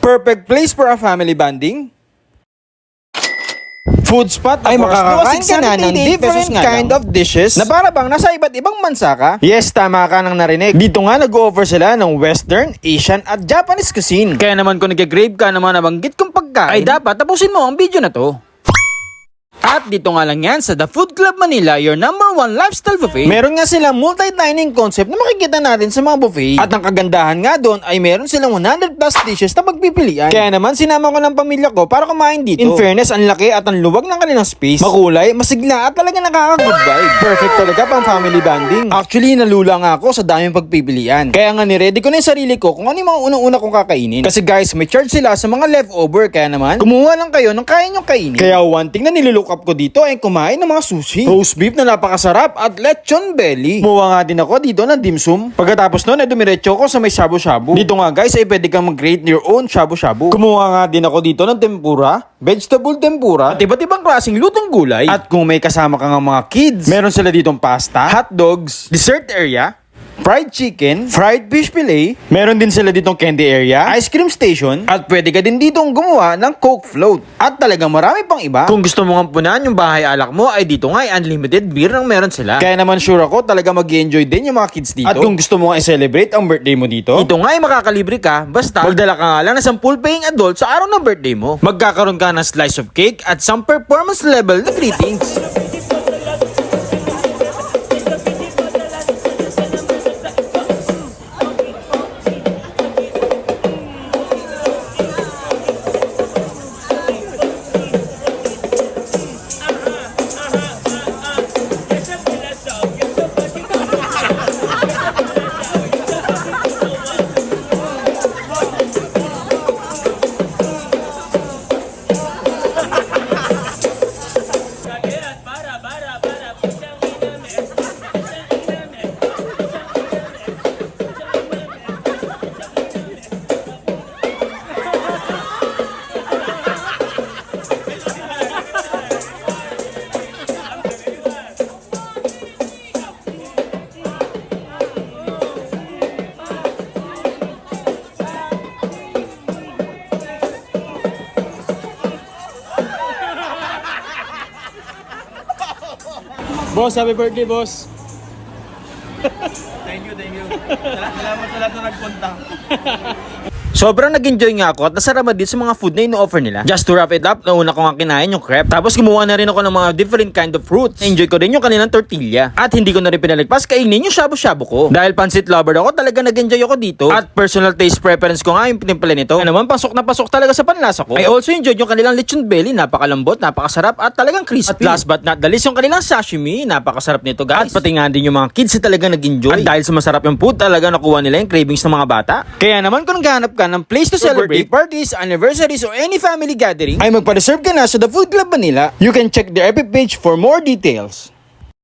perfect place for a family bonding. Food spot ay makakakain ka na ng different kind of dishes na para bang nasa iba't ibang bansa ka. Yes, tama ka nang narinig. Dito nga nag-o-offer sila ng Western, Asian at Japanese cuisine. Kaya naman kung nag-grave ka naman nabanggit kong pagkain, ay dapat tapusin mo ang video na to. At dito nga lang yan sa The Food Club Manila, your #1 lifestyle buffet. Meron nga silang multi-dining concept na makikita natin sa mga buffet. At ang kagandahan nga doon ay meron silang 100 plus dishes na pagpipilian. Kaya naman sinama ko ng pamilya ko para kumain dito. In fairness, ang laki at ang luwag ng kanilang space. Makulay, masigla at talaga nakaka-good vibe. Perfect talaga pang family bonding. Actually, nalula nga ako sa daming pagpipilian. Kaya nga ni-ready ko na yung sarili ko kung ano yung mga unang-una kong kakainin. Kasi guys, may charge sila sa mga leftover. Kaya naman, kumuha lang kayo ng kaya nyong kainin. Kaya one thing na nilulok up ko dito ay kumain ng mga sushi, roast beef na napakasarap at lechon belly. Kumuha nga din ako dito ng dimsum. Pagkatapos nun ay dumiretso ko sa may shabu-shabu. Dito nga guys ay pwede kang mag-create your own shabu-shabu. Kumuha nga din ako dito ng tempura, vegetable tempura, at iba't ibang klaseng lutong gulay. At kung may kasama ka ng mga kids, meron sila ditong pasta, hot dogs, dessert area, fried chicken, fried fish fillet, meron din sila ditong candy area, ice cream station, at pwede ka din ditong gumawa ng Coke float. At talagang marami pang iba. Kung gusto mong ampunan yung bahay alak mo, ay dito nga ay unlimited beer ang meron sila. Kaya naman sure ako talaga mag-enjoy din yung mga kids dito. At kung gusto mo nga i-celebrate ang birthday mo dito, ito nga ay makakalibre ka, basta magdala ka nga lang na 10 paying adult sa araw ng birthday mo. Magkakaroon ka ng slice of cake at some performance level na greetings. Boss, happy birthday, boss. Thank you. Salamat sa lahat na nagpunta. Sobrang nag-enjoy nga ako at nasaraman din sa mga food na ino-offer nila. Just to wrap it up, nauna ko nga kinain yung crepe. Tapos gumawa na rin ako ng mga different kind of fruits. Enjoy ko rin yung kanilang tortilla. At hindi ko na rin pinalagpas kainin yung shabu-shabu ko. Dahil pansit lover ako, talaga nag-enjoy ako dito. At personal taste preference ko nga yung pinimpla nito. Ano naman, pasok na pasok talaga sa panlasa ko. I also enjoyed yung kanilang lechon belly. Napakalambot, napakasarap at talagang crispy. At last but not the least, yung kanilang sashimi. Napakasarap nito guys. At pati nga din yung mga kids na talaga nag-enjoy. At dahil sa masarap yung food, talaga nakuha nila yung cravings ng mga bata. Kaya naman kung naghahanap ka ng place to celebrate parties, anniversaries, or any family gathering, ay magpa-reserve ka na sa The Food Club Manila. You can check their FB page for more details.